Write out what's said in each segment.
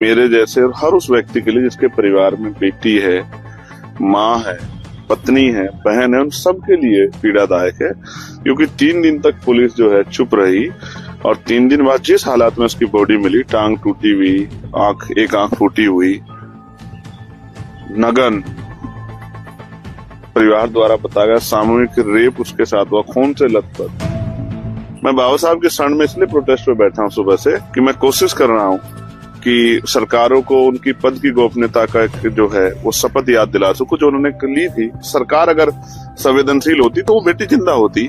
मेरे जैसे और हर उस व्यक्ति के लिए जिसके परिवार में बेटी है, माँ है, पत्नी है, बहन है, उन सब के लिए पीड़ादायक है। क्योंकि 3 दिन तक पुलिस जो है चुप रही और 3 दिन बाद जिस हालात में उसकी बॉडी मिली, टांग टूटी हुई, एक आंख फूटी हुई, नग्न, परिवार द्वारा बताया गया सामूहिक रेप उसके साथ हुआ, खून से लथपथ। मैं बाबा साहब के शरण में इसलिए प्रोटेस्ट पे बैठा हूँ सुबह से कि मैं कोशिश कर रहा हूँ कि सरकारों को उनकी पद की गोपनीयता का एक जो है वो शपथ याद दिला सकूं जो उन्होंने ली थी। सरकार अगर संवेदनशील होती तो वो बेटी जिंदा होती।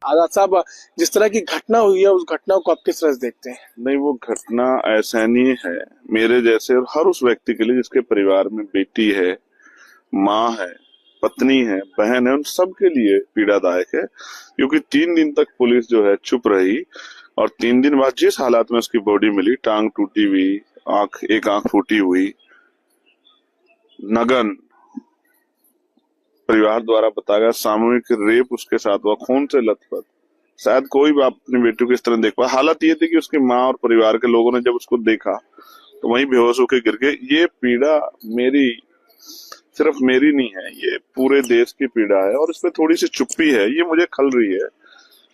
आजाद साहब, जिस तरह की घटना हुई है उस घटना को आप किस तरह से देखते हैं? नहीं, वो घटना असहनीय है मेरे जैसे और हर उस व्यक्ति के लिए जिसके परिवार में बेटी है, माँ है, पत्नी है, बहन है, उन सब के लिए पीड़ादायक है। क्योंकि 3 दिन तक पुलिस जो है चुप रही और 3 दिन बाद जिस हालात में उसकी बॉडी मिली, टांग टूटी हुई, एक आंख फूटी हुई, नग्न, परिवार द्वारा बताया गया सामूहिक रेप उसके साथ हुआ, खून से लथपथ। शायद कोई भी अपनी बेटी को इस तरह देख पाया। हालत ये थी कि उसकी माँ और परिवार के लोगों ने जब उसको देखा तो वहीं बेहोश होकर गिर गए। ये पीड़ा मेरी सिर्फ मेरी नहीं है, ये पूरे देश की पीड़ा है और इसमें थोड़ी सी चुप्पी है, ये मुझे खल रही है।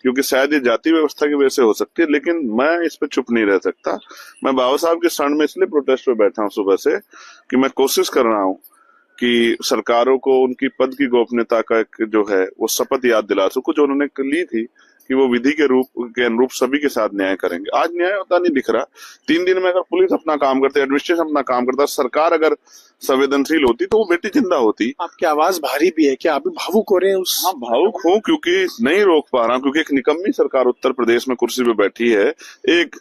क्योंकि शायद ये जाति व्यवस्था की वजह से हो सकती है, लेकिन मैं इस पे चुप नहीं रह सकता। मैं बाबा साहब के शरण में इसलिए प्रोटेस्ट पे बैठा हूँ सुबह से कि मैं कोशिश कर रहा हूँ कि सरकारों को उनकी पद की गोपनीयता का एक जो है वो शपथ याद दिला सकूं जो उन्होंने ली थी कि वो विधि के अनुरूप सभी के साथ न्याय करेंगे। आज न्याय होता नहीं दिख रहा। 3 दिन में अगर पुलिस अपना काम करते, एडमिनिस्ट्रेशन अपना काम करता, सरकार अगर संवेदनशील होती तो वो बेटी जिंदा होती। आपकी आवाज भारी भी है, क्या आप भी भावुक हो रहे हैं उस? हाँ, भावुक हूँ क्योंकि नहीं रोक पा रहा हूँ। क्योंकि एक निकम्मी सरकार उत्तर प्रदेश में कुर्सी पे बैठी है, एक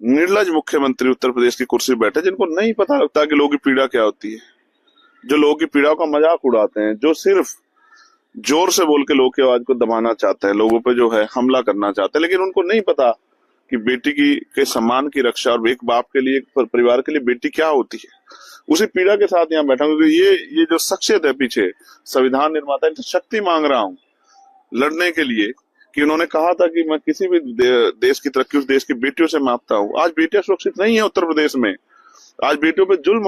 निर्लज मुख्यमंत्री उत्तर प्रदेश की कुर्सी पे बैठे जिनको नहीं पता लगता कि लोगों की पीड़ा क्या होती है, जो लोगों की पीड़ा का मजाक उड़ाते हैं, जो सिर्फ जोर से बोल के लोगों की आवाज को दबाना चाहते हैं, लोगों पे जो है हमला करना चाहते हैं, लेकिन उनको नहीं पता कि बेटी के सम्मान की रक्षा और एक बाप के लिए, एक परिवार के लिए बेटी क्या होती है। उसी पीड़ा के साथ यहाँ बैठा हूँ क्योंकि ये जो शख्सियत है पीछे, संविधान निर्माता, इनसे शक्ति मांग रहा हूँ लड़ने के लिए कि उन्होंने कहा था कि मैं किसी भी देश की तरक्की उस देश की बेटियों से मांगता हूँ। आज बेटियां सुरक्षित नहीं है उत्तर प्रदेश में। आज बेटियों पे जुल्म